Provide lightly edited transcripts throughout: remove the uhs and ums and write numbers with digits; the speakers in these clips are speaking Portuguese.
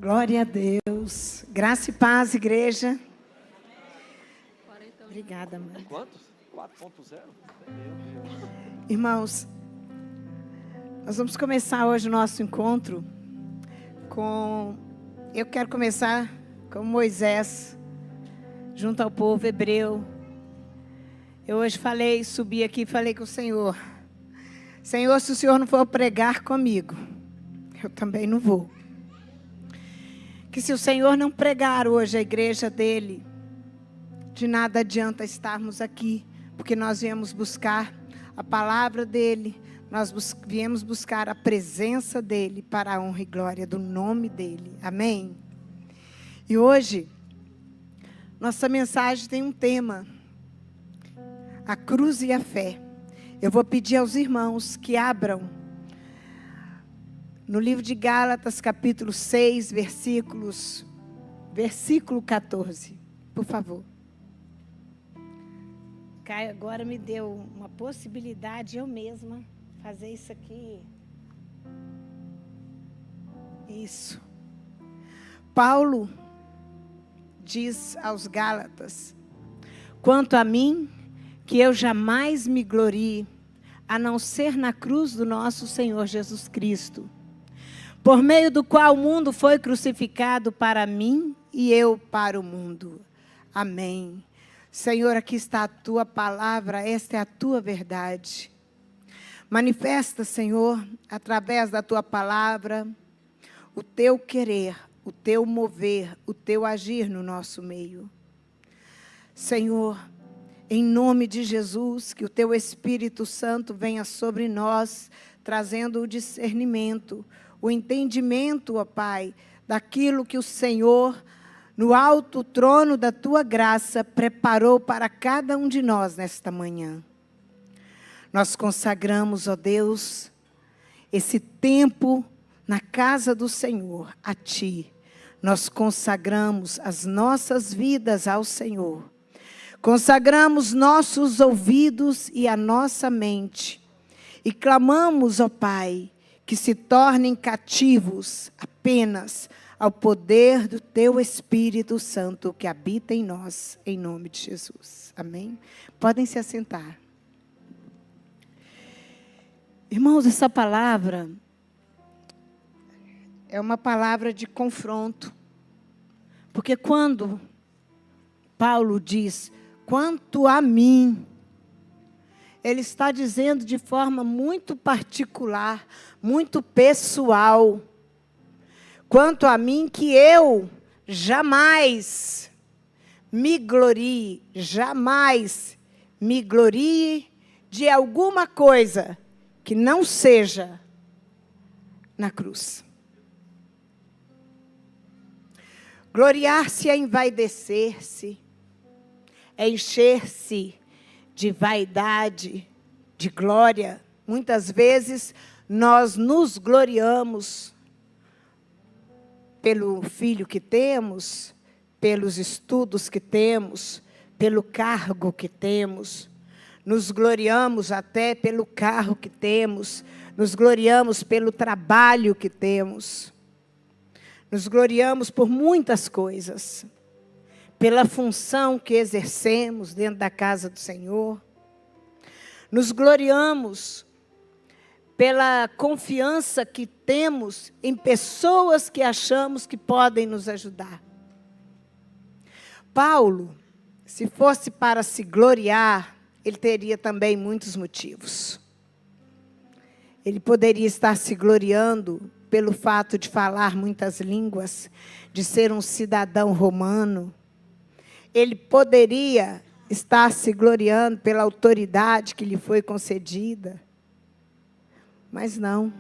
Glória a Deus. Graça e paz, igreja. Obrigada, mãe. Quantos? 4.0? Irmãos, nós vamos começar hoje o nosso encontro com... Eu quero começar com Moisés, junto ao povo hebreu. Eu hoje subi aqui e falei com o Senhor. Senhor, se o Senhor não for pregar comigo, eu também não vou. Que se o Senhor não pregar hoje a igreja dele, de nada adianta estarmos aqui, porque nós viemos buscar a palavra dele, nós viemos buscar a presença dele para a honra e glória do nome dele. Amém? E hoje, nossa mensagem tem um tema: a cruz e a fé. Eu vou pedir aos irmãos que abram no livro de Gálatas, capítulo 6, versículo 14, por favor. Caio agora me deu uma possibilidade, eu mesma, fazer isso aqui. Isso. Paulo diz aos Gálatas: quanto a mim, que eu jamais me glorie, a não ser na cruz do nosso Senhor Jesus Cristo, por meio do qual o mundo foi crucificado para mim e eu para o mundo. Amém. Senhor, aqui está a tua palavra, esta é a tua verdade. Manifesta, Senhor, através da tua palavra, o teu querer, o teu mover, o teu agir no nosso meio. Senhor, em nome de Jesus, que o teu Espírito Santo venha sobre nós, trazendo o discernimento, o entendimento, ó Pai, daquilo que o Senhor, no alto trono da tua graça, preparou para cada um de nós nesta manhã. Nós consagramos, ó Deus, esse tempo na casa do Senhor a Ti. Nós consagramos as nossas vidas ao Senhor. Consagramos nossos ouvidos e a nossa mente. E clamamos, ó Pai, que se tornem cativos apenas ao poder do Teu Espírito Santo que habita em nós, em nome de Jesus. Amém? Podem se assentar. Irmãos, essa palavra é uma palavra de confronto. Porque quando Paulo diz, quanto a mim, ele está dizendo de forma muito particular, muito pessoal. Quanto a mim, que eu jamais me glorie de alguma coisa que não seja na cruz. Gloriar-se é envaidecer-se, é encher-se de vaidade, de glória. Muitas vezes nós nos gloriamos pelo filho que temos, pelos estudos que temos, pelo cargo que temos. Nos gloriamos até pelo carro que temos, nos gloriamos pelo trabalho que temos. Nos gloriamos por muitas coisas, pela função que exercemos dentro da casa do Senhor. Nos gloriamos pela confiança que temos em pessoas que achamos que podem nos ajudar. Paulo, se fosse para se gloriar, ele teria também muitos motivos. Ele poderia estar se gloriando pelo fato de falar muitas línguas, de ser um cidadão romano. Ele poderia estar se gloriando pela autoridade que lhe foi concedida. Mas não.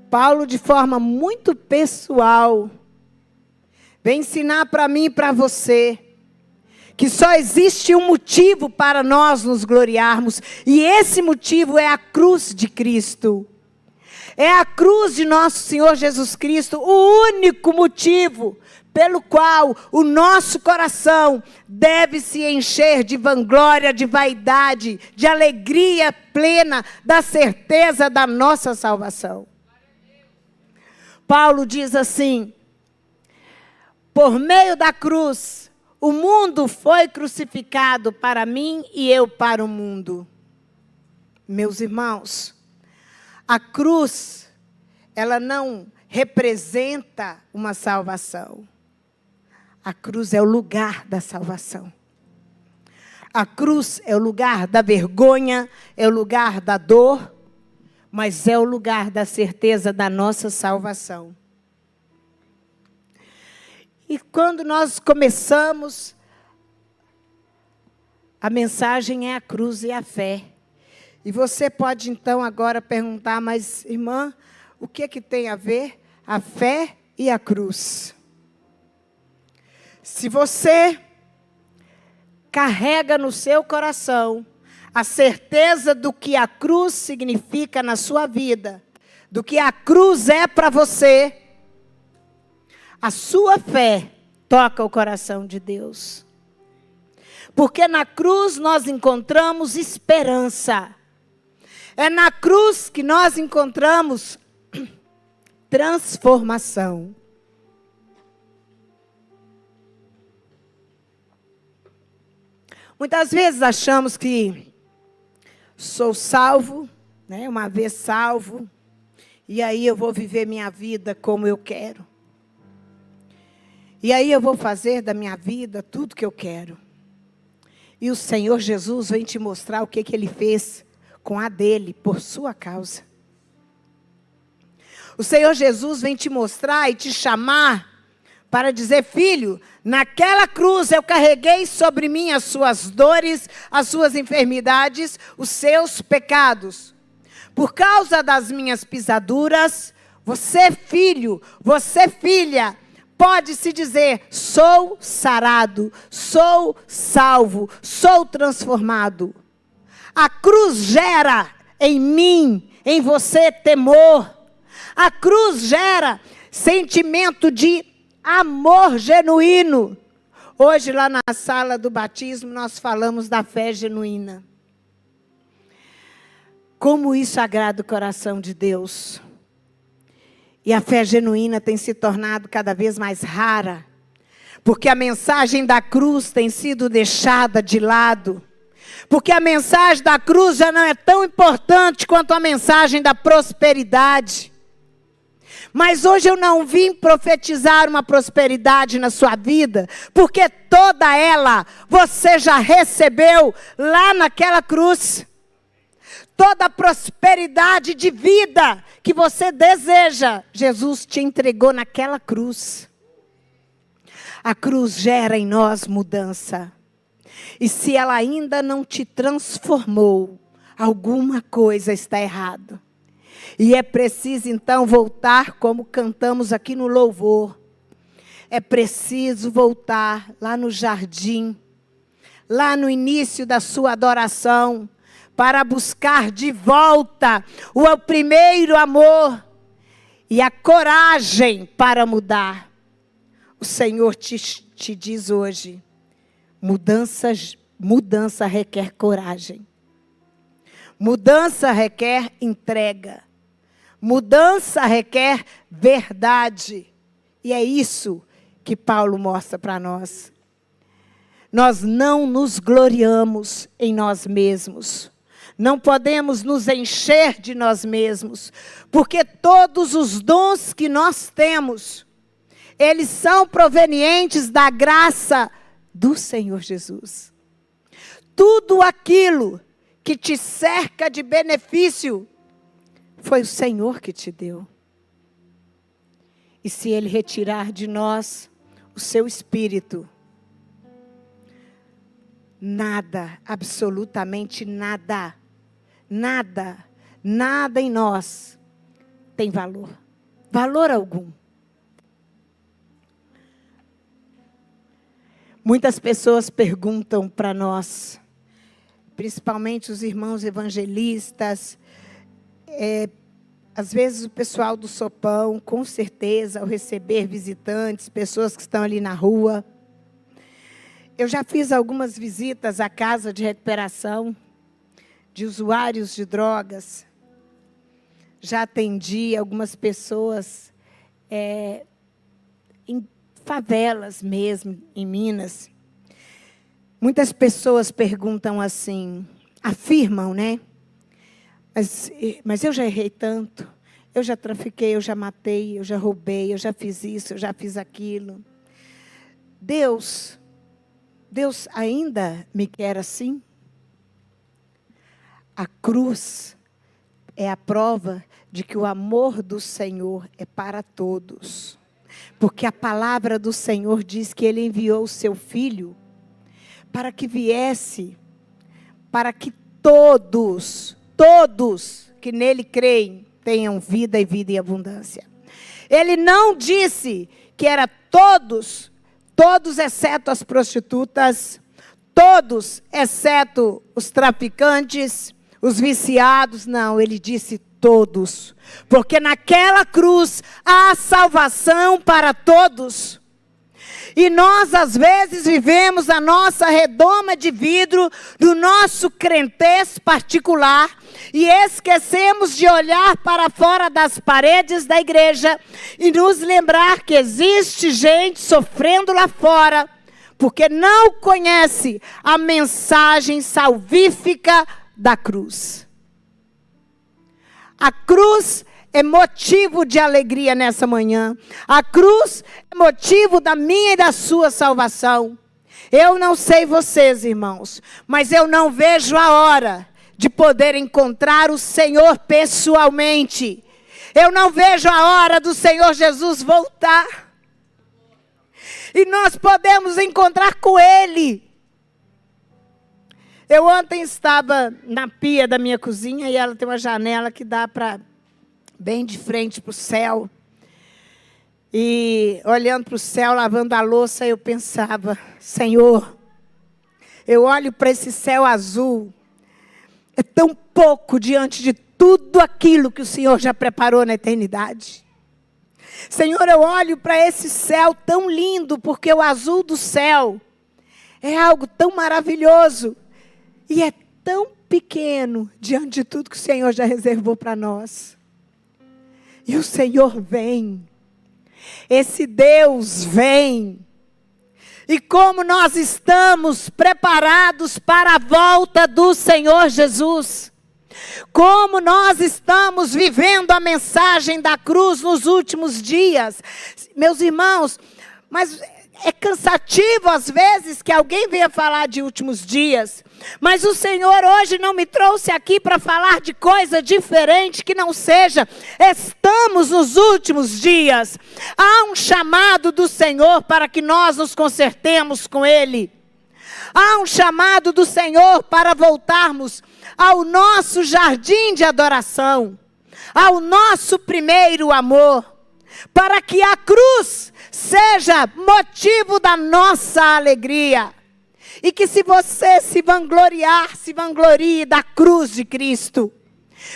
Paulo, de forma muito pessoal, vem ensinar para mim e para você que só existe um motivo para nós nos gloriarmos, e esse motivo é a cruz de Cristo. É a cruz de nosso Senhor Jesus Cristo, o único motivo pelo qual o nosso coração deve se encher de vanglória, de vaidade, de alegria plena, da certeza da nossa salvação. Paulo diz assim, Por meio da cruz, o mundo foi crucificado para mim e eu para o mundo. Meus irmãos, a cruz, ela não representa uma salvação. A cruz é o lugar da salvação. A cruz é o lugar da vergonha, é o lugar da dor, mas é o lugar da certeza da nossa salvação. E quando nós começamos, a mensagem é a cruz e a fé. E você pode então agora perguntar, mas irmã, o que é que tem a ver a fé e a cruz? Se você carrega no seu coração a certeza do que a cruz significa na sua vida, do que a cruz é para você, a sua fé toca o coração de Deus. Porque na cruz nós encontramos esperança. É na cruz que nós encontramos transformação. Muitas vezes achamos que sou salvo, né? Uma vez salvo, e aí eu vou viver minha vida como eu quero. E aí eu vou fazer da minha vida tudo que eu quero. E o Senhor Jesus vem te mostrar o que Ele fez com a dele, por sua causa. O Senhor Jesus vem te mostrar e te chamar para dizer, filho, naquela cruz eu carreguei sobre mim as suas dores, as suas enfermidades, os seus pecados. Por causa das minhas pisaduras, você filho, você filha, pode se dizer, sou sarado, sou salvo, sou transformado. A cruz gera em mim, em você, temor. A cruz gera sentimento de amor genuíno. Hoje, lá na sala do batismo, nós falamos da fé genuína. Como isso agrada o coração de Deus. E a fé genuína tem se tornado cada vez mais rara. Porque a mensagem da cruz tem sido deixada de lado. Porque a mensagem da cruz já não é tão importante quanto a mensagem da prosperidade. Mas hoje eu não vim profetizar uma prosperidade na sua vida, porque toda ela você já recebeu lá naquela cruz. Toda a prosperidade de vida que você deseja, Jesus te entregou naquela cruz. A cruz gera em nós mudança. E se ela ainda não te transformou, alguma coisa está errada. E é preciso então voltar, como cantamos aqui no louvor. É preciso voltar lá no jardim, lá no início da sua adoração, para buscar de volta o primeiro amor e a coragem para mudar. O Senhor te diz hoje, mudança requer coragem. Mudança requer entrega. Mudança requer verdade. E é isso que Paulo mostra para nós. Nós não nos gloriamos em nós mesmos. Não podemos nos encher de nós mesmos. Porque todos os dons que nós temos, eles são provenientes da graça do Senhor Jesus. Tudo aquilo que te cerca de benefício, foi o Senhor que te deu. E se Ele retirar de nós o seu espírito, nada, absolutamente nada, nada em nós tem valor. Valor algum. Muitas pessoas perguntam para nós, principalmente os irmãos evangelistas, às vezes o pessoal do sopão, com certeza, ao receber visitantes, pessoas que estão ali na rua. Eu já fiz algumas visitas à casa de recuperação de usuários de drogas. Já atendi algumas pessoas favelas mesmo, em Minas. Muitas pessoas perguntam assim, afirmam, né? Mas eu já errei tanto, eu já trafiquei, eu já matei, eu já roubei, eu já fiz isso, eu já fiz aquilo. Deus ainda me quer assim? A cruz é a prova de que o amor do Senhor é para todos. Porque a palavra do Senhor diz que Ele enviou o seu Filho para que viesse, para que todos que nele creem, tenham vida e vida em abundância. Ele não disse que era todos exceto as prostitutas, todos exceto os traficantes, os viciados. Não, ele disse todos. Porque naquela cruz há salvação para todos. E nós, às vezes, vivemos a nossa redoma de vidro do nosso crentez particular e esquecemos de olhar para fora das paredes da igreja e nos lembrar que existe gente sofrendo lá fora porque não conhece a mensagem salvífica da cruz. A cruz é motivo de alegria nessa manhã. A cruz é motivo da minha e da sua salvação. Eu não sei vocês, irmãos, mas eu não vejo a hora de poder encontrar o Senhor pessoalmente. Eu não vejo a hora do Senhor Jesus voltar. E nós podemos encontrar com Ele. Eu ontem estava na pia da minha cozinha e ela tem uma janela que dá para bem de frente para o céu. E olhando para o céu, lavando a louça, eu pensava, Senhor, eu olho para esse céu azul, é tão pouco diante de tudo aquilo que o Senhor já preparou na eternidade. Senhor, eu olho para esse céu tão lindo, porque o azul do céu é algo tão maravilhoso e é tão pequeno diante de tudo que o Senhor já reservou para nós. E o Senhor vem. Esse Deus vem. E como nós estamos preparados para a volta do Senhor Jesus. Como nós estamos vivendo a mensagem da cruz nos últimos dias. Meus irmãos, mas é cansativo às vezes que alguém venha falar de últimos dias. Mas o Senhor hoje não me trouxe aqui para falar de coisa diferente que não seja. Estamos nos últimos dias. Há um chamado do Senhor para que nós nos consertemos com Ele. Há um chamado do Senhor para voltarmos ao nosso jardim de adoração. Ao nosso primeiro amor. Para que a cruz seja motivo da nossa alegria. E que se você se vanglorie da cruz de Cristo.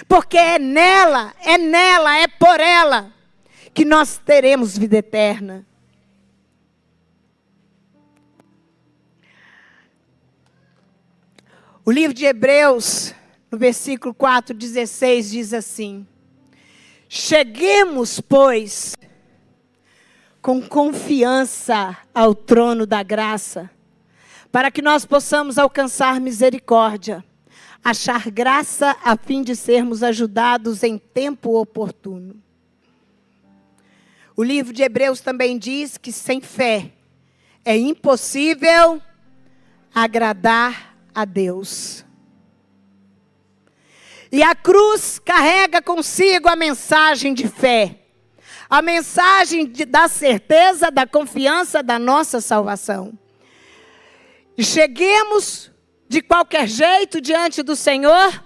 Porque é nela, é por ela, que nós teremos vida eterna. O livro de Hebreus, no versículo 4:16, diz assim: cheguemos, pois, com confiança ao trono da graça, para que nós possamos alcançar misericórdia, achar graça a fim de sermos ajudados em tempo oportuno. O livro de Hebreus também diz que sem fé é impossível agradar a Deus. E a cruz carrega consigo a mensagem de fé. A mensagem da certeza, da confiança da nossa salvação. E cheguemos de qualquer jeito diante do Senhor?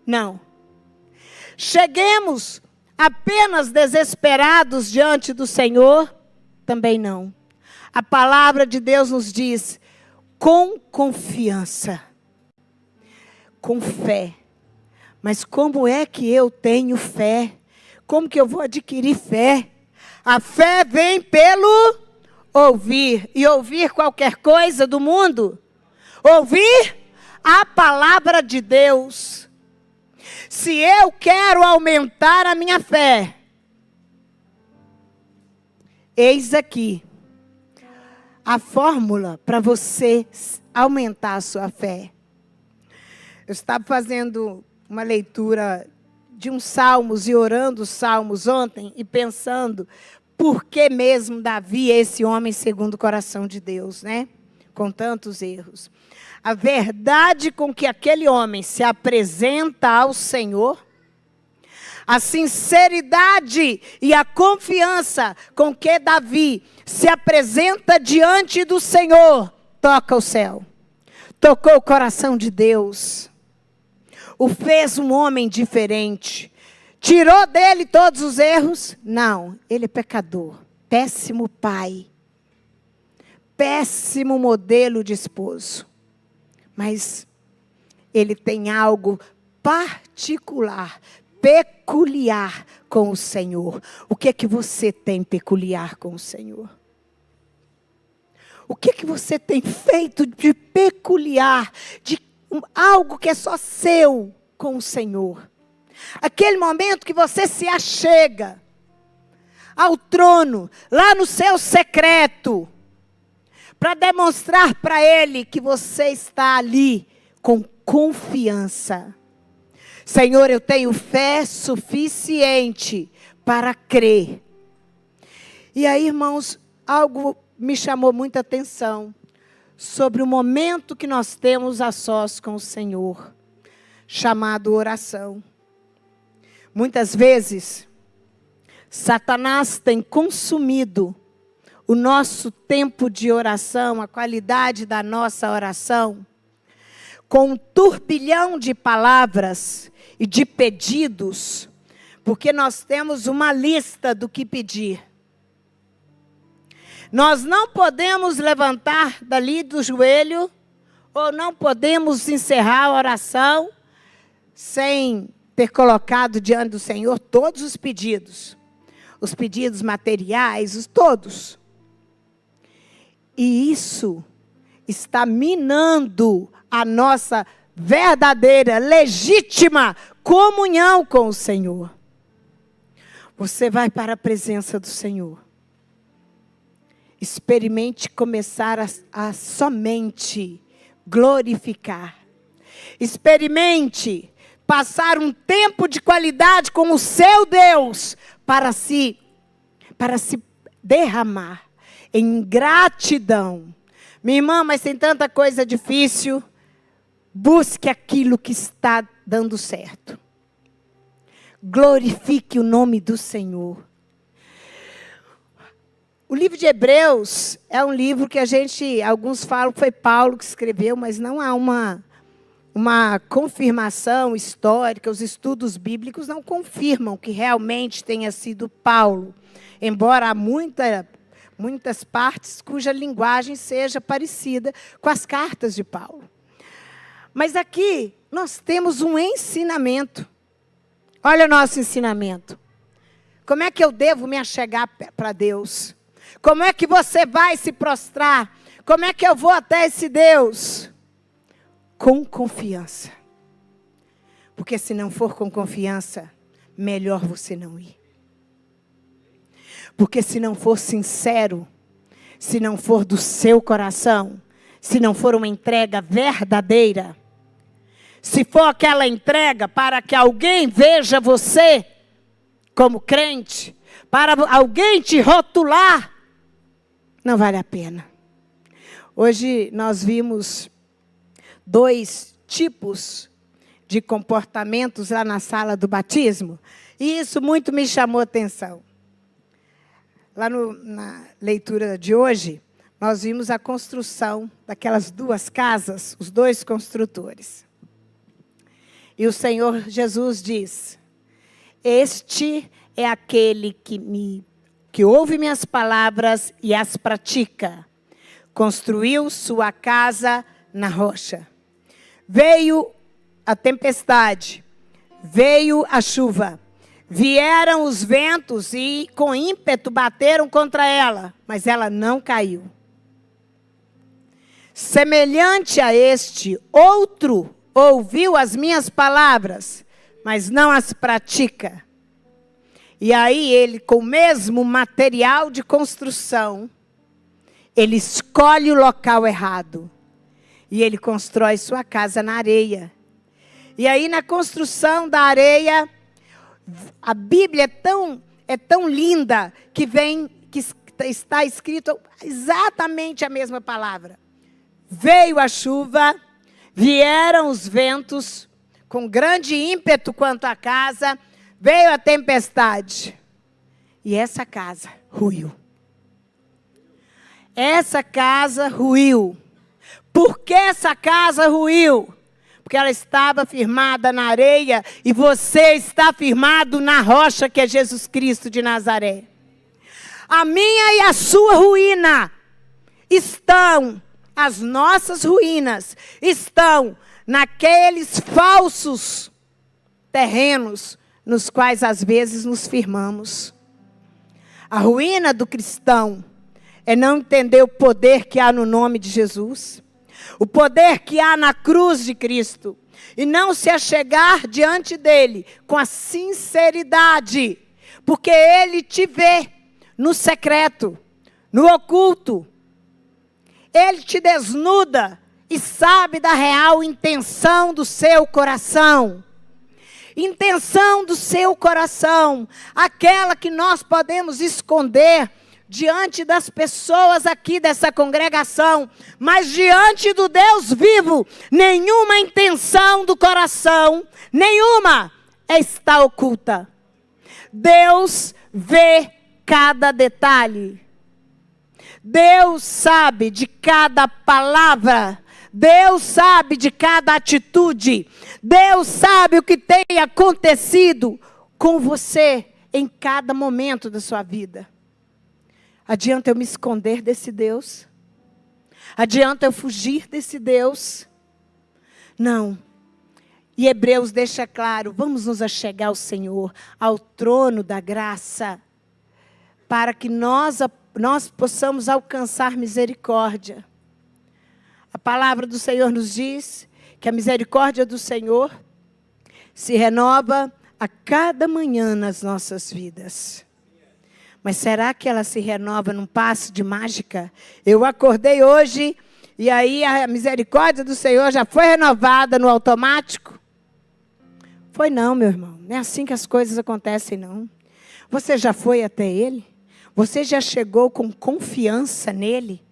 Não. Cheguemos apenas desesperados diante do Senhor? Também não. A palavra de Deus nos diz, com confiança, com fé. Mas como é que eu tenho fé? Como que eu vou adquirir fé? A fé vem pelo ouvir. E ouvir qualquer coisa do mundo? Ouvir a palavra de Deus. Se eu quero aumentar a minha fé, eis aqui a fórmula para você aumentar a sua fé. Eu estava fazendo uma leitura de uns salmos e orando os salmos ontem e pensando por que mesmo Davi é esse homem segundo o coração de Deus, né? Com tantos erros. A verdade com que aquele homem se apresenta ao Senhor, a sinceridade e a confiança com que Davi se apresenta diante do Senhor, toca o céu. Tocou o coração de Deus. O fez um homem diferente. Tirou dele todos os erros? Não, ele é pecador. Péssimo pai. Péssimo modelo de esposo. Mas ele tem algo particular, peculiar com o Senhor. O que é que você tem peculiar com o Senhor? O que é que você tem feito de peculiar, de algo que é só seu com o Senhor? Aquele momento que você se achega ao trono, lá no seu secreto, para demonstrar para Ele que você está ali com confiança. Senhor, eu tenho fé suficiente para crer. E aí, irmãos, algo me chamou muita atenção sobre o momento que nós temos a sós com o Senhor, chamado oração. Muitas vezes, Satanás tem consumido o nosso tempo de oração, a qualidade da nossa oração, com um turbilhão de palavras e de pedidos, porque nós temos uma lista do que pedir. Nós não podemos levantar dali do joelho, ou não podemos encerrar a oração, sem ter colocado diante do Senhor todos os pedidos materiais, todos. E isso está minando a nossa verdadeira, legítima comunhão com o Senhor. Você vai para a presença do Senhor. Experimente começar a somente glorificar. Experimente passar um tempo de qualidade com o seu Deus para se derramar em gratidão. Minha irmã, mas tem tanta coisa difícil. Busque aquilo que está dando certo. Glorifique o nome do Senhor. O livro de Hebreus é um livro que alguns falam que foi Paulo que escreveu, mas não há uma confirmação histórica. Os estudos bíblicos não confirmam que realmente tenha sido Paulo. Embora há muitas partes cuja linguagem seja parecida com as cartas de Paulo. Mas aqui nós temos um ensinamento. Olha o nosso ensinamento. Como é que eu devo me achegar para Deus? Como é que você vai se prostrar? Como é que eu vou até esse Deus? Com confiança. Porque se não for com confiança, melhor você não ir. Porque se não for sincero, se não for do seu coração, se não for uma entrega verdadeira, se for aquela entrega para que alguém veja você como crente, para alguém te rotular, não vale a pena. Hoje nós vimos 2 tipos de comportamentos lá na sala do batismo, e isso muito me chamou a atenção. Lá na leitura de hoje, nós vimos a construção daquelas 2 casas, os 2 construtores. E o Senhor Jesus diz: este é aquele que ouve minhas palavras e as pratica. Construiu sua casa na rocha. Veio a tempestade, veio a chuva. Vieram os ventos e com ímpeto bateram contra ela, mas ela não caiu. Semelhante a este, outro ouviu as minhas palavras, mas não as pratica. E aí ele, com o mesmo material de construção, ele escolhe o local errado. E ele constrói sua casa na areia. E aí na construção da areia, a Bíblia é tão linda que está escrito exatamente a mesma palavra. Veio a chuva, vieram os ventos, com grande ímpeto quanto à casa, veio a tempestade. E essa casa ruiu. Essa casa ruiu. Por que essa casa ruiu? Porque ela estava firmada na areia e você está firmado na rocha que é Jesus Cristo de Nazaré. A minha e a sua ruína estão, as nossas ruínas estão naqueles falsos terrenos nos quais às vezes nos firmamos. A ruína do cristão é não entender o poder que há no nome de Jesus, o poder que há na cruz de Cristo, e não se achegar diante dele com a sinceridade, porque ele te vê no secreto, no oculto. Ele te desnuda e sabe da real intenção do seu coração. Intenção do seu coração, aquela que nós podemos esconder diante das pessoas aqui dessa congregação, mas diante do Deus vivo, nenhuma intenção do coração, nenhuma está oculta. Deus vê cada detalhe. Deus sabe de cada palavra. Deus sabe de cada atitude. Deus sabe o que tem acontecido com você em cada momento da sua vida. Adianta eu me esconder desse Deus? Adianta eu fugir desse Deus? Não. E Hebreus deixa claro, vamos nos achegar ao Senhor, ao trono da graça, para que nós possamos alcançar misericórdia. A palavra do Senhor nos diz que a misericórdia do Senhor se renova a cada manhã nas nossas vidas. Mas será que ela se renova num passe de mágica? Eu acordei hoje e aí a misericórdia do Senhor já foi renovada no automático? Foi não, meu irmão. Não é assim que as coisas acontecem, não. Você já foi até Ele? Você já chegou com confiança nele?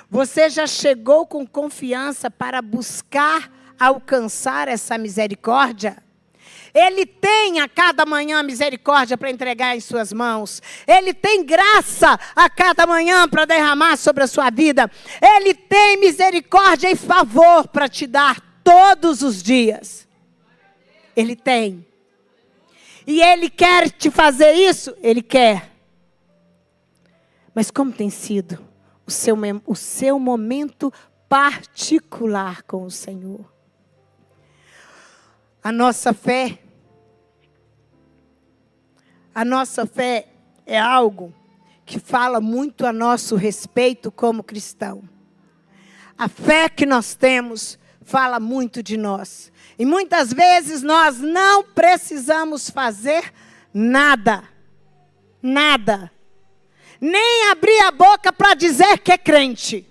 Você já chegou com confiança para buscar alcançar essa misericórdia? Ele tem a cada manhã misericórdia para entregar em suas mãos. Ele tem graça a cada manhã para derramar sobre a sua vida. Ele tem misericórdia e favor para te dar todos os dias. Ele tem. E Ele quer te fazer isso? Ele quer. Mas como tem sido o seu momento particular com o Senhor? A nossa fé é algo que fala muito a nosso respeito como cristão. A fé que nós temos fala muito de nós. E muitas vezes nós não precisamos fazer nada. Nada. Nem abrir a boca para dizer que é crente.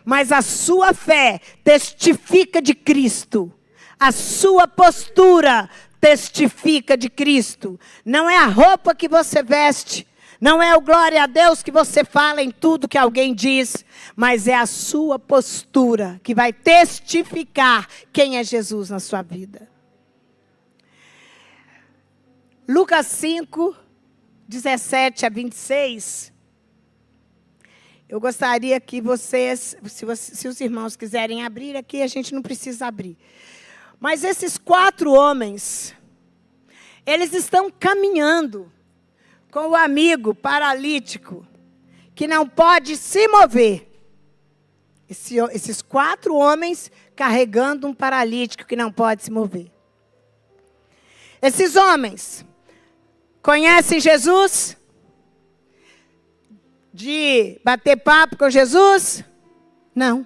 Mas a sua fé testifica de Cristo. A sua postura testifica de Cristo. Não é a roupa que você veste. Não é o glória a Deus que você fala em tudo que alguém diz. Mas é a sua postura que vai testificar quem é Jesus na sua vida. Lucas 5, 17 a 26. Eu gostaria que vocês, se os irmãos quiserem abrir aqui, a gente não precisa abrir. Mas esses 4 homens, eles estão caminhando com o amigo paralítico, que não pode se mover. Esses 4 homens carregando um paralítico que não pode se mover. Esses homens conhecem Jesus? De bater papo com Jesus? Não.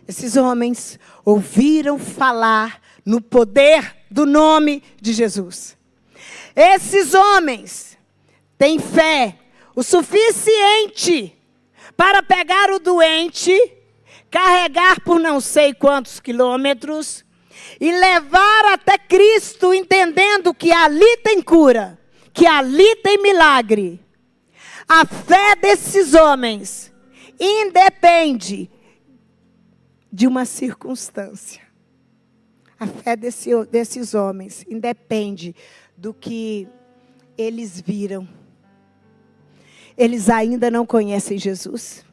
Esses homens ouviram falar no poder do nome de Jesus. Esses homens têm fé o suficiente para pegar o doente, carregar por não sei quantos quilômetros e levar até Cristo, entendendo que ali tem cura, que ali tem milagre. A fé desses homens independe de uma circunstância. A fé desses homens independe do que eles viram. Eles ainda não conhecem Jesus.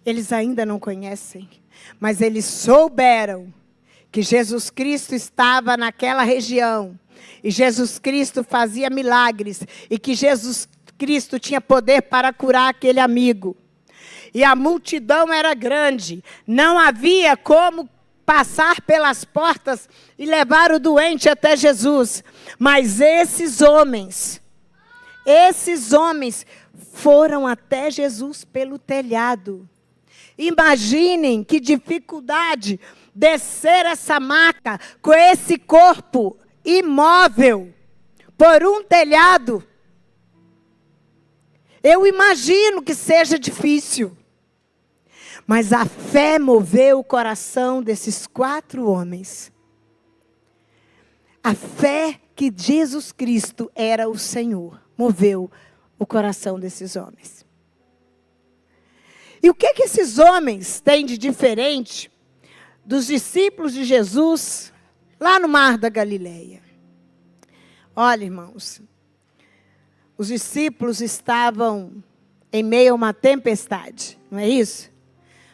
Eles ainda não conhecem. Mas eles souberam que Jesus Cristo estava naquela região. E Jesus Cristo fazia milagres. E que Jesus Cristo tinha poder para curar aquele amigo. E a multidão era grande. Não havia como passar pelas portas e levar o doente até Jesus. Mas esses homens foram até Jesus pelo telhado. Imaginem que dificuldade descer essa maca com esse corpo imóvel por um telhado. Eu imagino que seja difícil. Mas a fé moveu o coração desses 4 homens. A fé que Jesus Cristo era o Senhor moveu o coração desses homens. E o que esses homens têm de diferente dos discípulos de Jesus lá no Mar da Galileia? Olha, irmãos, os discípulos estavam em meio a uma tempestade, não é isso?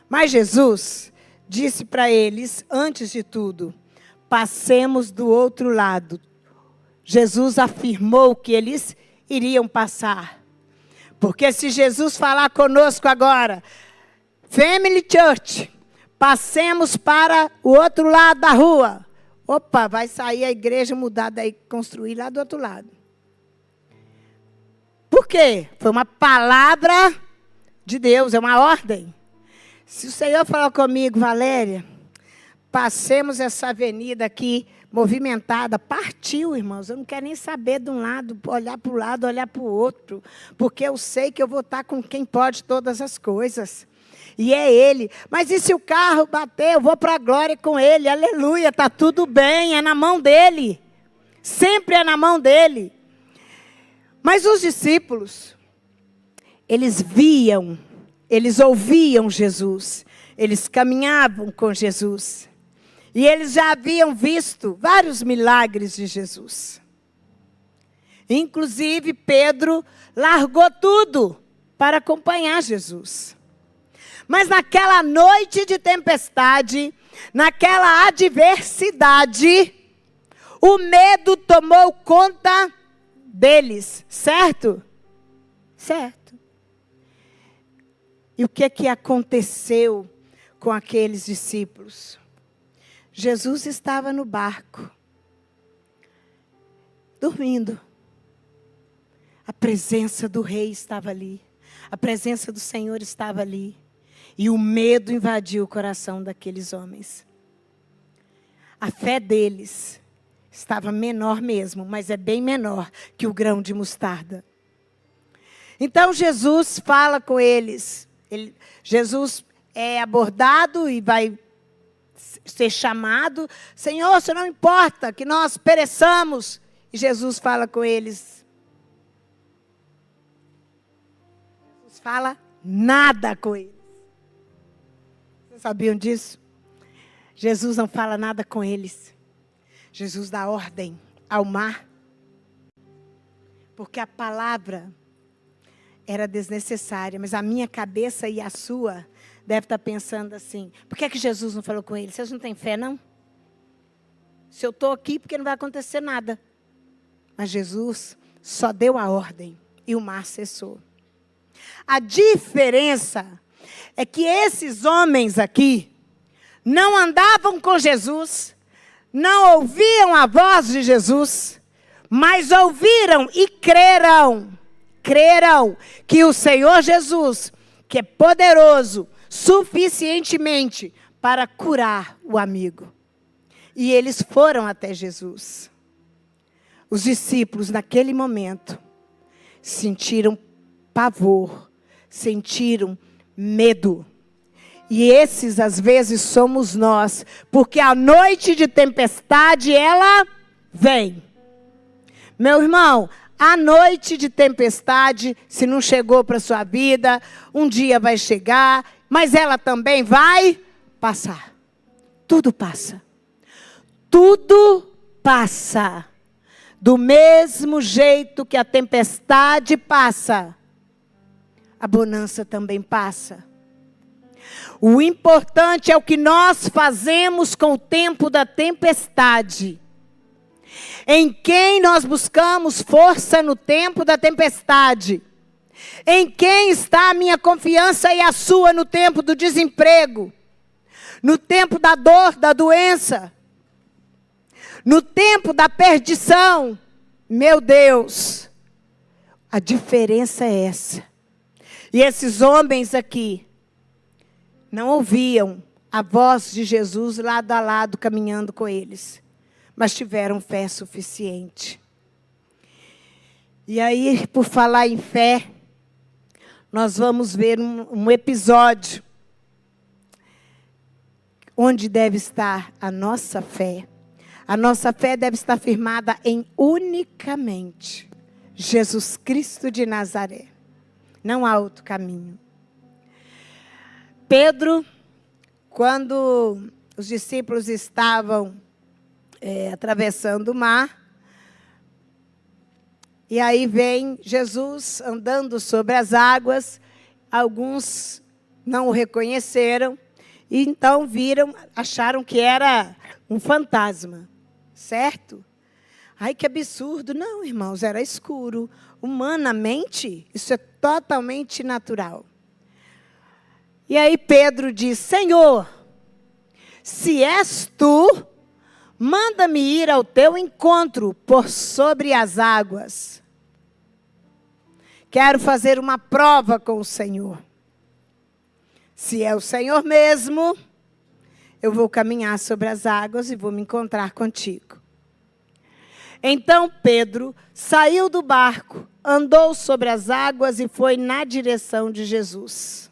Mas Jesus disse para eles, antes de tudo, passemos do outro lado. Jesus afirmou que eles iriam passar. Porque se Jesus falar conosco agora, Family Church, passemos para o outro lado da rua. Opa, vai sair a igreja mudada e construir lá do outro lado. Por quê? Foi uma palavra de Deus, é uma ordem. Se o Senhor falar comigo, Valéria, passemos essa avenida aqui movimentada, partiu, irmãos. Eu não quero nem saber de um lado, olhar para o lado, olhar para o outro. Porque eu sei que eu vou estar com quem pode todas as coisas. E é Ele. Mas e se o carro bater, eu vou para a glória com Ele. Aleluia, está tudo bem, é na mão dEle. Sempre é na mão dEle. Mas os discípulos, eles viam, eles ouviam Jesus, eles caminhavam com Jesus. E eles já haviam visto vários milagres de Jesus. Inclusive, Pedro largou tudo para acompanhar Jesus. Mas naquela noite de tempestade, naquela adversidade, o medo tomou conta deles, certo? Certo. E o que aconteceu com aqueles discípulos? Jesus estava no barco, dormindo. A presença do rei estava ali. A presença do Senhor estava ali. E o medo invadiu o coração daqueles homens. A fé deles estava menor mesmo, mas é bem menor que o grão de mostarda. Então Jesus fala com eles. Jesus é abordado e vai ser chamado. Senhor, se não importa que nós pereçamos. E Jesus fala com eles. Jesus fala nada com eles. Vocês sabiam disso? Jesus não fala nada com eles. Jesus dá ordem ao mar. Porque a palavra era desnecessária. Mas a minha cabeça e a sua deve estar pensando assim. Por que Jesus não falou com eles? Vocês não têm fé, não? Se eu estou aqui, porque não vai acontecer nada. Mas Jesus só deu a ordem e o mar cessou. A diferença é que esses homens aqui não andavam com Jesus, não ouviam a voz de Jesus, mas ouviram e creram. Creram que o Senhor Jesus, que é poderoso suficientemente para curar o amigo. E eles foram até Jesus. Os discípulos, naquele momento, sentiram pavor, sentiram medo. E esses, às vezes, somos nós. Porque a noite de tempestade, ela vem. Meu irmão, a noite de tempestade, se não chegou para a sua vida, um dia vai chegar, mas ela também vai passar. Tudo passa. Tudo passa. Do mesmo jeito que a tempestade passa, a bonança também passa. O importante é o que nós fazemos com o tempo da tempestade. Em quem nós buscamos força no tempo da tempestade? Em quem está a minha confiança e a sua no tempo do desemprego? No tempo da dor, da doença? No tempo da perdição? Meu Deus, a diferença é essa. E esses homens aqui não ouviam a voz de Jesus lado a lado caminhando com eles, mas tiveram fé suficiente. E aí, por falar em fé, nós vamos ver um episódio onde deve estar a nossa fé. A nossa fé deve estar firmada em unicamente Jesus Cristo de Nazaré. Não há outro caminho. Pedro, quando os discípulos estavam atravessando o mar, e aí vem Jesus andando sobre as águas, alguns não o reconheceram, e então acharam que era um fantasma, certo? Ai, que absurdo. Não, irmãos, era escuro. Humanamente, isso é totalmente natural. E aí Pedro diz: Senhor, se és tu, manda-me ir ao teu encontro por sobre as águas. Quero fazer uma prova com o Senhor. Se é o Senhor mesmo, eu vou caminhar sobre as águas e vou me encontrar contigo. Então Pedro saiu do barco, andou sobre as águas e foi na direção de Jesus.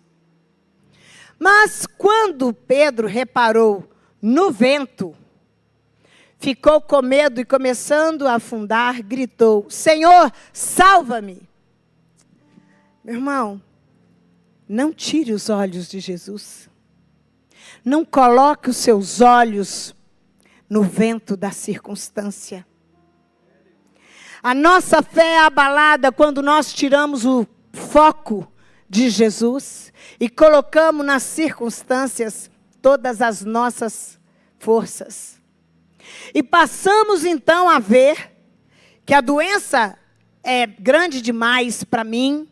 Mas quando Pedro reparou no vento, ficou com medo e, começando a afundar, gritou: Senhor, salva-me! Meu irmão, não tire os olhos de Jesus. Não coloque os seus olhos no vento da circunstância. A nossa fé é abalada quando nós tiramos o foco de Jesus e colocamos nas circunstâncias todas as nossas forças. E passamos então a ver que a doença é grande demais para mim,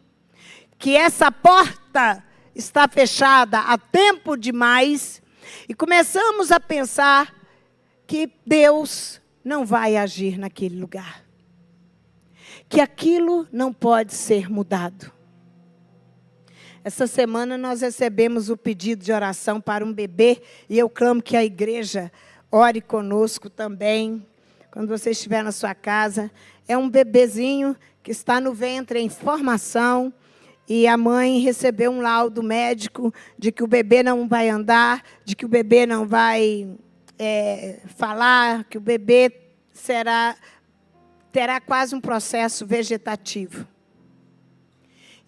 que essa porta está fechada há tempo demais, e começamos a pensar que Deus não vai agir naquele lugar. Que aquilo não pode ser mudado. Essa semana nós recebemos o pedido de oração para um bebê, e eu clamo que a igreja ore conosco também, quando você estiver na sua casa. É um bebezinho que está no ventre em formação, e a mãe recebeu um laudo médico de que o bebê não vai andar, de que o bebê não vai falar, que o bebê terá quase um processo vegetativo.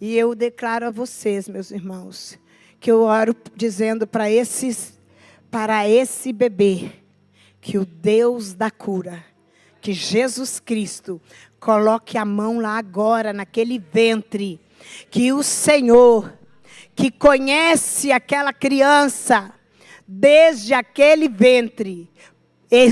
E eu declaro a vocês, meus irmãos, que eu oro dizendo para esse bebê, que o Deus da cura, que Jesus Cristo, coloque a mão lá agora, naquele ventre, que o Senhor, que conhece aquela criança, desde aquele ventre,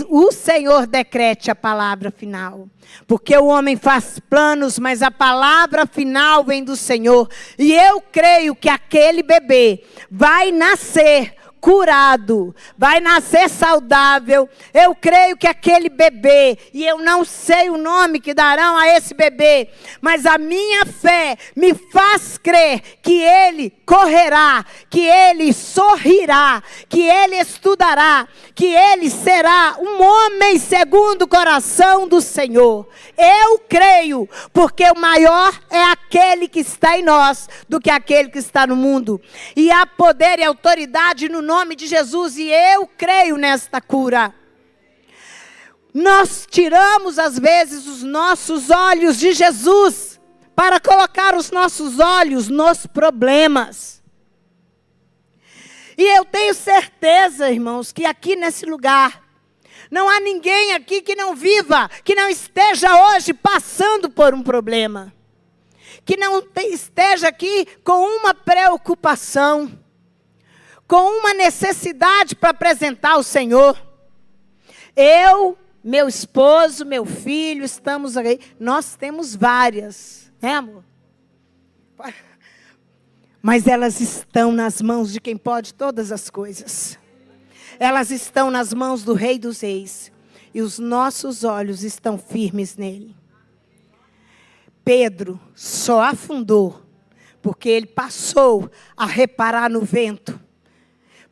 o Senhor decrete a palavra final. Porque o homem faz planos, mas a palavra final vem do Senhor. E eu creio que aquele bebê vai nascer curado, vai nascer saudável. Eu creio que aquele bebê, e eu não sei o nome que darão a esse bebê, mas a minha fé me faz crer que ele correrá, que ele sorrirá, que ele estudará, que ele será um homem segundo o coração do Senhor. Eu creio, porque o maior é aquele que está em nós do que aquele que está no mundo. E há poder e autoridade no nome de Jesus, e eu creio nesta cura. Nós tiramos às vezes os nossos olhos de Jesus para colocar os nossos olhos nos problemas. E eu tenho certeza, irmãos, que aqui nesse lugar não há ninguém aqui que não viva, que não esteja hoje passando por um problema. Que não esteja aqui com uma preocupação, com uma necessidade para apresentar ao Senhor. Eu, meu esposo, meu filho, estamos aí. Nós temos várias, né, amor? Mas elas estão nas mãos de quem pode todas as coisas. Elas estão nas mãos do Rei dos Reis. E os nossos olhos estão firmes nele. Pedro só afundou porque ele passou a reparar no vento.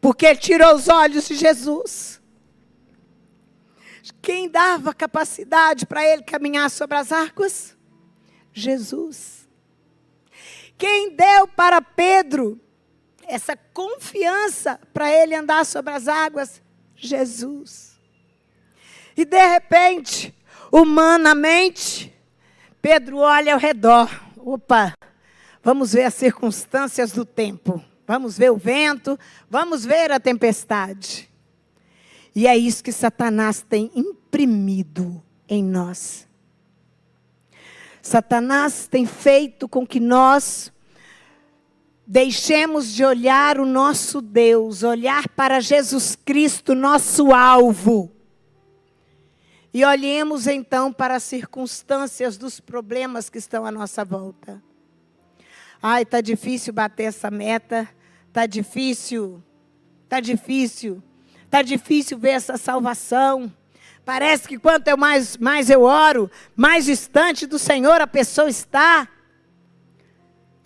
Porque ele tirou os olhos de Jesus. Quem dava capacidade para ele caminhar sobre as águas? Jesus. Quem deu para Pedro essa confiança para ele andar sobre as águas? Jesus. E de repente, humanamente, Pedro olha ao redor. Opa, vamos ver as circunstâncias do tempo. Vamos ver o vento, vamos ver a tempestade. E é isso que Satanás tem imprimido em nós. Satanás tem feito com que nós deixemos de olhar o nosso Deus, olhar para Jesus Cristo, nosso alvo. E olhemos então para as circunstâncias dos problemas que estão à nossa volta. Ai, está difícil bater essa meta, está difícil ver essa salvação. Parece que quanto mais eu oro, mais distante do Senhor a pessoa está.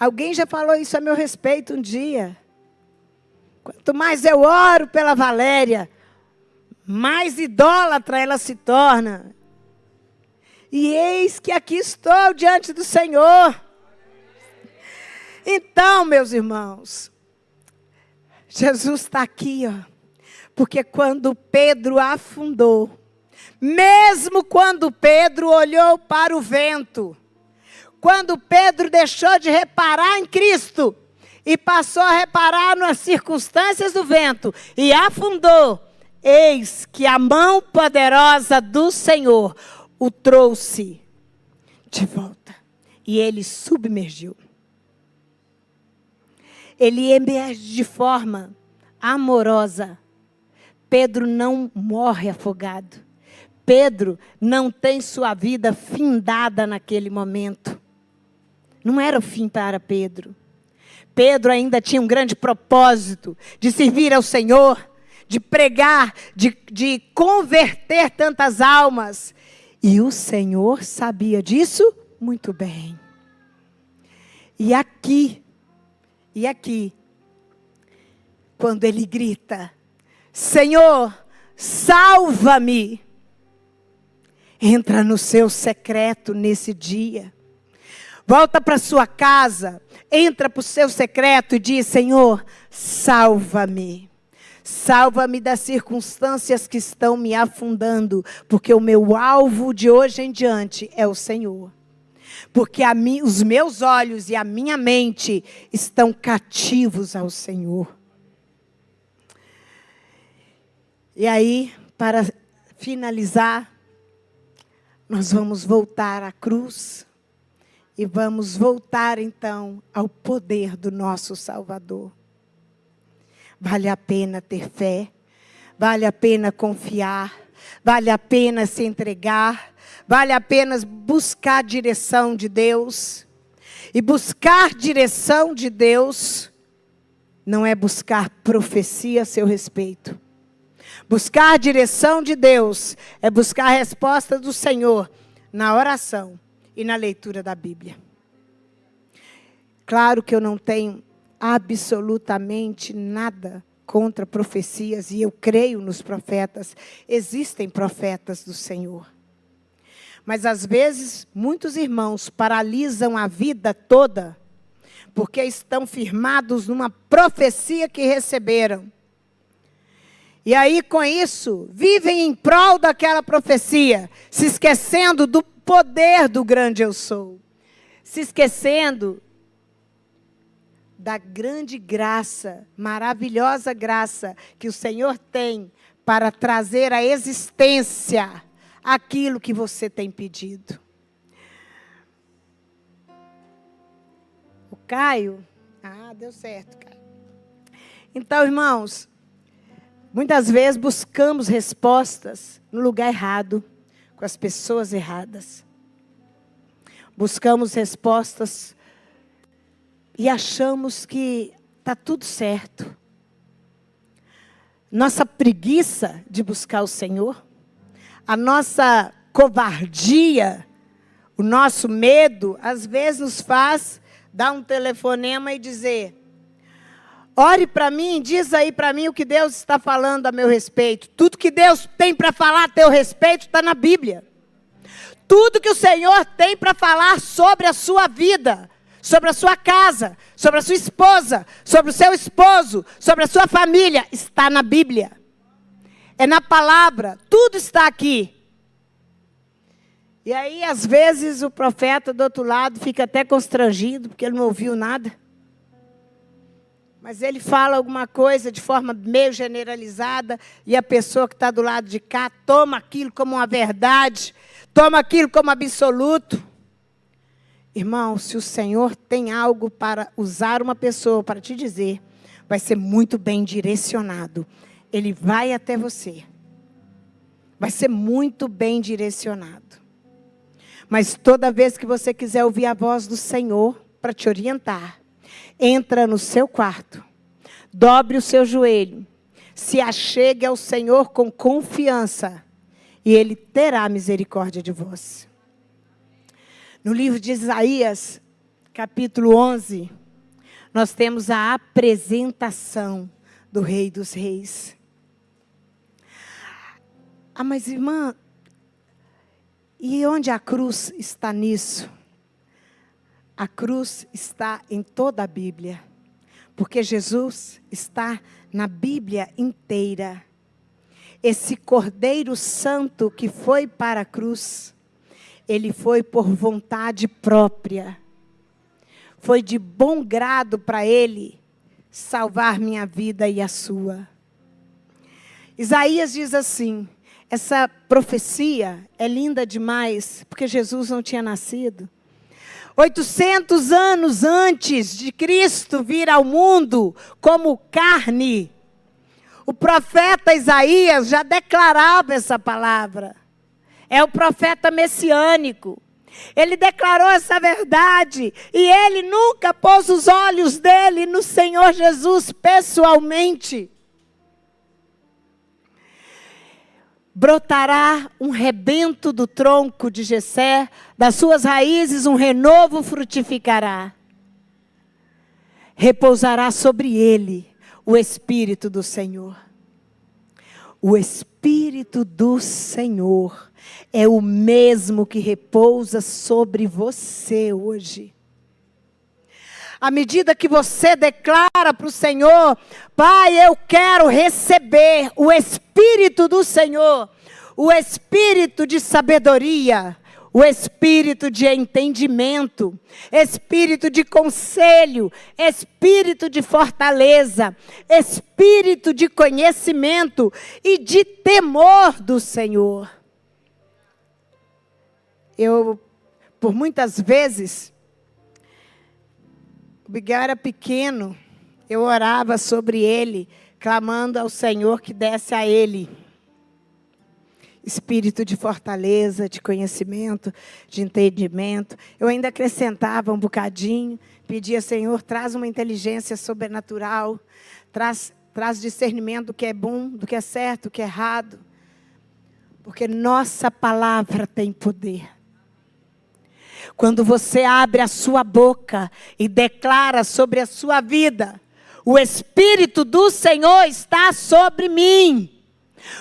Alguém já falou isso a meu respeito um dia. Quanto mais eu oro pela Valéria, mais idólatra ela se torna. E eis que aqui estou diante do Senhor. Então, meus irmãos, Jesus está aqui, ó. Porque quando Pedro afundou, mesmo quando Pedro olhou para o vento, quando Pedro deixou de reparar em Cristo e passou a reparar nas circunstâncias do vento e afundou, eis que a mão poderosa do Senhor o trouxe de volta e ele submergiu. Ele emerge de forma amorosa. Pedro não morre afogado. Pedro não tem sua vida findada naquele momento. Não era o fim para Pedro. Pedro ainda tinha um grande propósito de servir ao Senhor, de pregar, de converter tantas almas. E o Senhor sabia disso muito bem. E aqui, quando ele grita, Senhor, salva-me. Entra no seu secreto nesse dia. Volta para sua casa, entra para o seu secreto e diz, Senhor, salva-me. Salva-me das circunstâncias que estão me afundando, porque o meu alvo de hoje em diante é o Senhor. Porque os meus olhos e a minha mente estão cativos ao Senhor. E aí, para finalizar, nós vamos voltar à cruz e vamos voltar então ao poder do nosso Salvador. Vale a pena ter fé, vale a pena confiar, vale a pena se entregar, vale a pena buscar a direção de Deus. E buscar direção de Deus não é buscar profecia a seu respeito. Buscar a direção de Deus é buscar a resposta do Senhor na oração e na leitura da Bíblia. Claro que eu não tenho absolutamente nada contra profecias, e eu creio nos profetas. Existem profetas do Senhor. Mas às vezes, muitos irmãos paralisam a vida toda, porque estão firmados numa profecia que receberam. E aí, com isso, vivem em prol daquela profecia, se esquecendo do poder do grande eu sou. Se esquecendo da grande graça, maravilhosa graça que o Senhor tem para trazer à existência aquilo que você tem pedido. O Caio, deu certo, Caio. Então, irmãos, muitas vezes buscamos respostas no lugar errado, com as pessoas erradas. Buscamos respostas e achamos que está tudo certo. Nossa preguiça de buscar o Senhor, a nossa covardia, o nosso medo, às vezes nos faz dar um telefonema e dizer: ore para mim, diz aí para mim o que Deus está falando a meu respeito. Tudo que Deus tem para falar a teu respeito está na Bíblia. Tudo que o Senhor tem para falar sobre a sua vida, sobre a sua casa, sobre a sua esposa, sobre o seu esposo, sobre a sua família, está na Bíblia. É na palavra, tudo está aqui. E aí, às vezes, o profeta do outro lado fica até constrangido, porque ele não ouviu nada. Mas ele fala alguma coisa de forma meio generalizada, e a pessoa que está do lado de cá toma aquilo como uma verdade, toma aquilo como absoluto. Irmão, se o Senhor tem algo para usar uma pessoa para te dizer, vai ser muito bem direcionado. Ele vai até você. Vai ser muito bem direcionado. Mas toda vez que você quiser ouvir a voz do Senhor para te orientar, entra no seu quarto, dobre o seu joelho, se achegue ao Senhor com confiança, e Ele terá misericórdia de vós. No livro de Isaías, capítulo 11, nós temos a apresentação do Rei dos Reis. Mas irmã, e onde a cruz está nisso? A cruz está em toda a Bíblia, porque Jesus está na Bíblia inteira. Esse Cordeiro Santo que foi para a cruz, ele foi por vontade própria. Foi de bom grado para ele salvar minha vida e a sua. Isaías diz assim, essa profecia é linda demais, porque Jesus não tinha nascido. 800 anos antes de Cristo vir ao mundo como carne, o profeta Isaías já declarava essa palavra. É o profeta messiânico. Ele declarou essa verdade. E ele nunca pôs os olhos dele no Senhor Jesus pessoalmente. Brotará um rebento do tronco de Jessé, das suas raízes um renovo frutificará. Repousará sobre ele o Espírito do Senhor. O Espírito do Senhor é o mesmo que repousa sobre você hoje. À medida que você declara para o Senhor, Pai, eu quero receber o Espírito do Senhor, o Espírito de sabedoria, o Espírito de entendimento, Espírito de conselho, Espírito de fortaleza, Espírito de conhecimento e de temor do Senhor. Eu, por muitas vezes, o Miguel era pequeno, eu orava sobre ele, clamando ao Senhor que desse a ele. espírito de fortaleza, de conhecimento, de entendimento. Eu ainda acrescentava um bocadinho, pedia, Senhor, traz uma inteligência sobrenatural, traz discernimento do que é bom, do que é certo, do que é errado. Porque nossa palavra tem poder. Quando você abre a sua boca e declara sobre a sua vida, o Espírito do Senhor está sobre mim.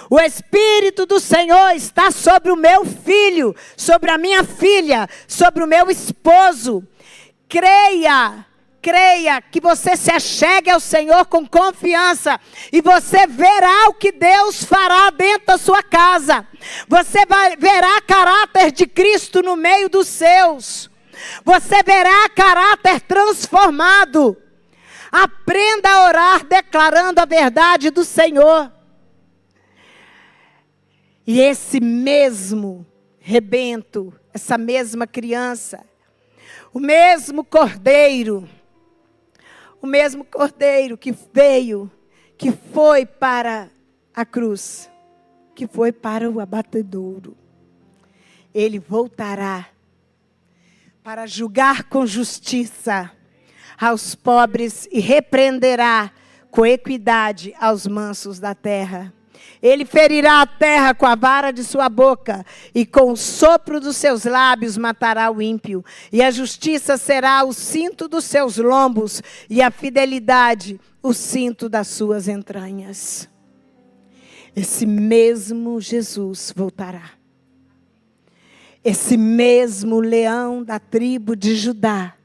O Espírito do Senhor está sobre o meu filho, sobre a minha filha, sobre o meu esposo. Creia que você se achegue ao Senhor com confiança e você verá o que Deus fará dentro da sua casa. Você verá caráter de Cristo no meio dos seus. Você verá caráter transformado. Aprenda a orar declarando a verdade do Senhor. E esse mesmo rebento, essa mesma criança, o mesmo cordeiro que veio, que foi para a cruz, que foi para o abatedouro, ele voltará para julgar com justiça aos pobres e repreenderá com equidade aos mansos da terra. Ele ferirá a terra com a vara de sua boca, e com o sopro dos seus lábios matará o ímpio. E a justiça será o cinto dos seus lombos, e a fidelidade o cinto das suas entranhas. Esse mesmo Jesus voltará. Esse mesmo leão da tribo de Judá,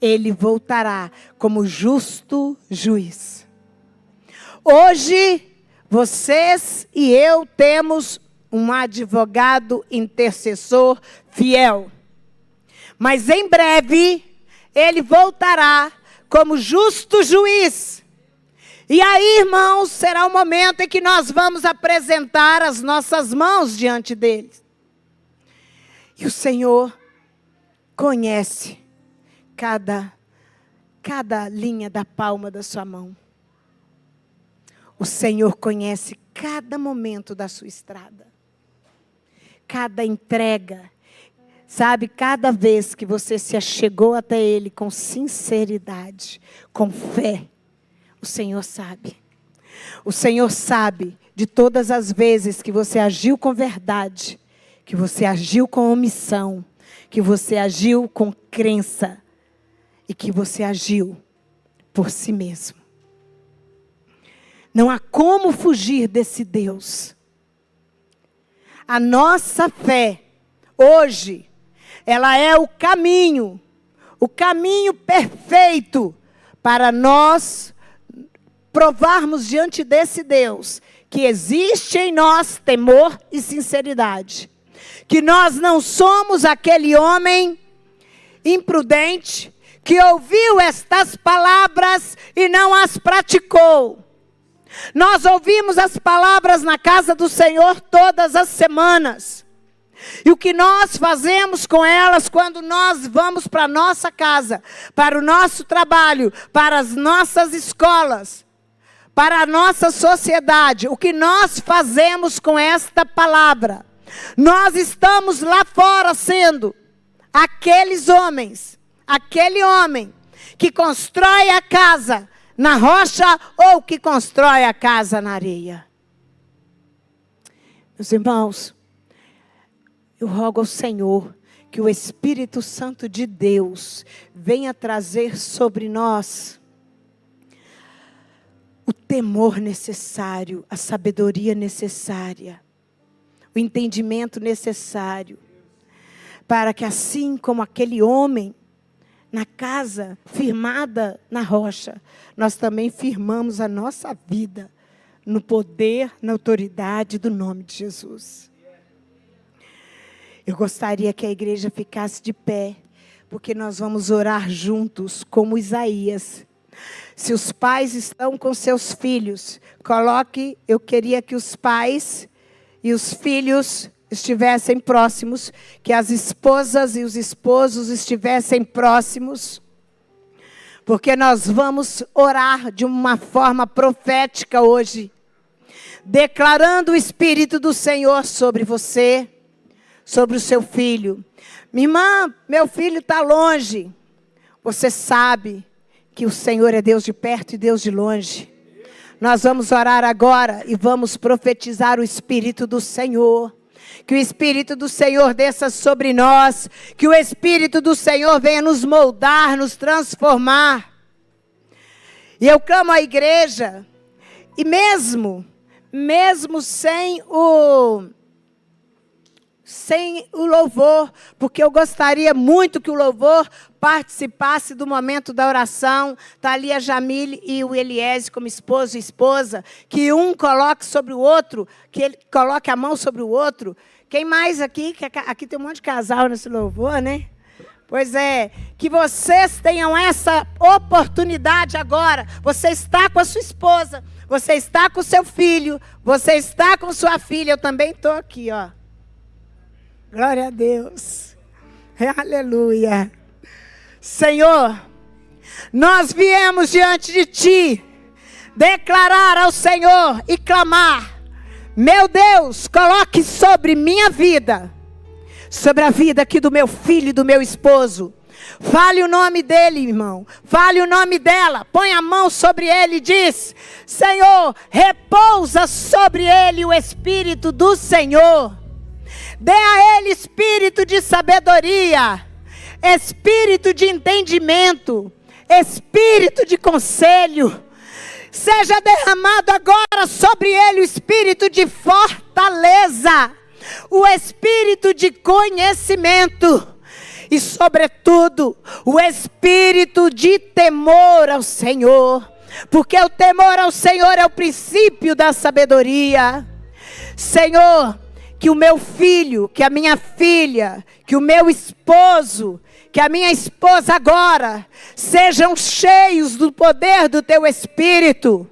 ele voltará como justo juiz. Hoje, vocês e eu temos um advogado intercessor fiel. Mas em breve, ele voltará como justo juiz. E aí, irmãos, será o momento em que nós vamos apresentar as nossas mãos diante dele. E o Senhor conhece cada linha da palma da sua mão. O Senhor conhece cada momento da sua estrada. Cada entrega. Sabe, cada vez que você se achegou até Ele com sinceridade, com fé, o Senhor sabe. O Senhor sabe de todas as vezes que você agiu com verdade, que você agiu com omissão, que você agiu com crença e que você agiu por si mesmo. Não há como fugir desse Deus. A nossa fé, hoje, ela é o caminho perfeito para nós provarmos diante desse Deus que existe em nós temor e sinceridade. Que nós não somos aquele homem imprudente que ouviu estas palavras e não as praticou. Nós ouvimos as palavras na casa do Senhor todas as semanas. E o que nós fazemos com elas quando nós vamos para a nossa casa, para o nosso trabalho, para as nossas escolas, para a nossa sociedade, o que nós fazemos com esta palavra? Nós estamos lá fora sendo aqueles homens, aquele homem que constrói a casa na rocha ou que constrói a casa na areia. Meus irmãos, eu rogo ao Senhor que o Espírito Santo de Deus venha trazer sobre nós o temor necessário, a sabedoria necessária, o entendimento necessário, para que assim como aquele homem na casa firmada na rocha, nós também firmamos a nossa vida no poder, na autoridade do nome de Jesus. Eu gostaria que a igreja ficasse de pé, porque nós vamos orar juntos, como Isaías. Se os pais estão com seus filhos, eu queria que os pais e os filhos estivessem próximos, que as esposas e os esposos estivessem próximos, porque nós vamos orar de uma forma profética hoje. declarando o Espírito do Senhor sobre você, sobre o seu filho. Minha irmã, meu filho está longe. Você sabe que o Senhor é Deus de perto e Deus de longe. Nós vamos orar agora e vamos profetizar o Espírito do Senhor. Que o Espírito do Senhor desça sobre nós. Que o Espírito do Senhor venha nos moldar, nos transformar. E eu clamo à igreja. E mesmo sem o louvor, porque eu gostaria muito que o louvor participasse do momento da oração. Está ali a Jamile e o Eliese como esposo e esposa, que um coloque sobre o outro, que ele coloque a mão sobre o outro. Quem mais aqui? Aqui tem um monte de casal nesse louvor, né? Pois é, que vocês tenham essa oportunidade agora. Você está com a sua esposa, você está com o seu filho, você está com sua filha. Eu também estou aqui, ó. Glória a Deus. Aleluia. Senhor, nós viemos diante de Ti, declarar ao Senhor e clamar. Meu Deus, coloque sobre minha vida, sobre a vida aqui do meu filho e do meu esposo. Fale o nome dele, irmão. Fale o nome dela. Põe a mão sobre ele e diz: Senhor, repousa sobre ele o Espírito do Senhor. Dê a ele espírito de sabedoria, espírito de entendimento, espírito de conselho. Seja derramado agora sobre ele o espírito de fortaleza, o espírito de conhecimento e, sobretudo, o espírito de temor ao Senhor. Porque o temor ao Senhor é o princípio da sabedoria. Senhor, que o meu filho, que a minha filha, que o meu esposo, que a minha esposa agora sejam cheios do poder do Teu Espírito.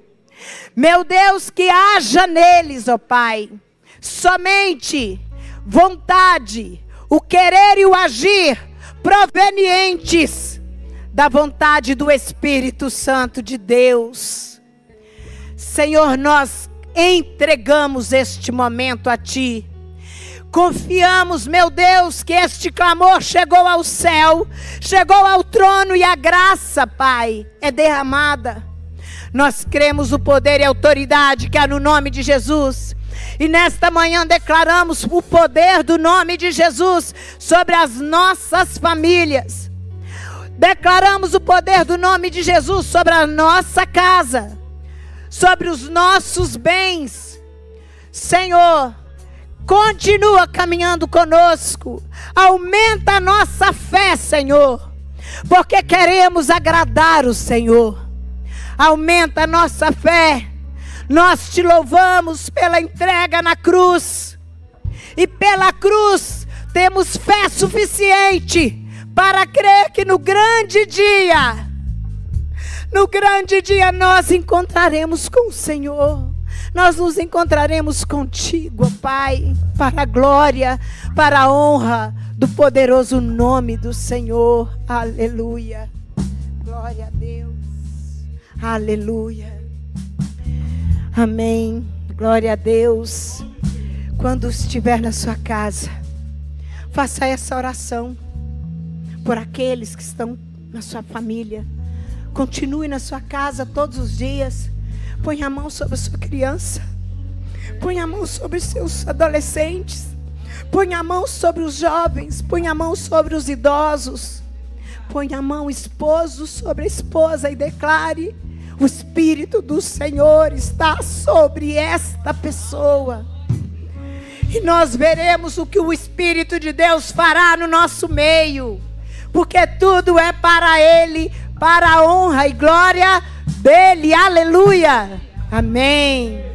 Meu Deus, que haja neles, ó Pai, somente vontade, o querer e o agir provenientes da vontade do Espírito Santo de Deus. Senhor, nós entregamos este momento a Ti. Confiamos, meu Deus, que este clamor chegou ao céu, chegou ao trono e a graça, Pai, é derramada. Nós cremos o poder e a autoridade que há no nome de Jesus. E nesta manhã declaramos o poder do nome de Jesus sobre as nossas famílias. Declaramos o poder do nome de Jesus sobre a nossa casa, sobre os nossos bens. Senhor, continua caminhando conosco. Aumenta a nossa fé, Senhor, porque queremos agradar o Senhor. Aumenta a nossa fé. Nós Te louvamos pela entrega na cruz. E pela cruz temos fé suficiente para crer que no grande dia nós encontraremos com o Senhor. Nós nos encontraremos contigo, ó Pai, para a glória, para a honra do poderoso nome do Senhor. Aleluia. Glória a Deus. Aleluia. Amém. Glória a Deus. Quando estiver na sua casa, faça essa oração por aqueles que estão na sua família. Continue na sua casa todos os dias. Põe a mão sobre a sua criança. Põe a mão sobre os seus adolescentes. Põe a mão sobre os jovens. Põe a mão sobre os idosos. Põe a mão, esposo, sobre a esposa e declare: o Espírito do Senhor está sobre esta pessoa. E nós veremos o que o Espírito de Deus fará no nosso meio. Porque tudo é para Ele, para a honra e glória dEle. Aleluia. Amém.